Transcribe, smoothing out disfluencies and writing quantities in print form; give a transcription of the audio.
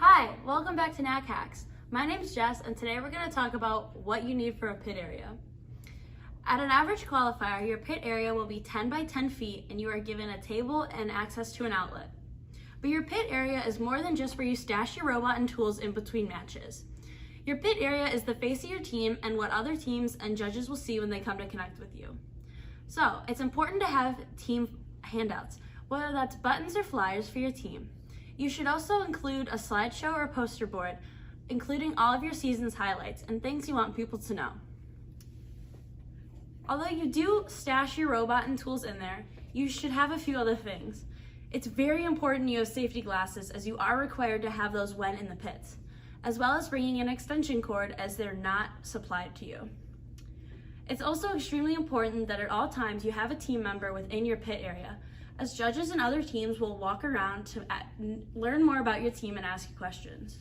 Hi, welcome back to Knack Hacks. My name's Jess, and today we're going to talk about what you need for a pit area. At an average qualifier, your pit area will be 10 by 10 feet, and you are given a table and access to an outlet. But your pit area is more than just where you stash your robot and tools in between matches. Your pit area is the face of your team and what other teams and judges will see when they come to connect with you. So, it's important to have team handouts, whether that's buttons or flyers for your team. You should also include a slideshow or poster board, including all of your season's highlights and things you want people to know. Although you do stash your robot and tools in there, you should have a few other things. It's very important you have safety glasses, as you are required to have those when in the pits, as well as bringing an extension cord as they're not supplied to you. It's also extremely important that at all times you have a team member within your pit area, as judges and other teams will walk around to learn more about your team and ask you questions.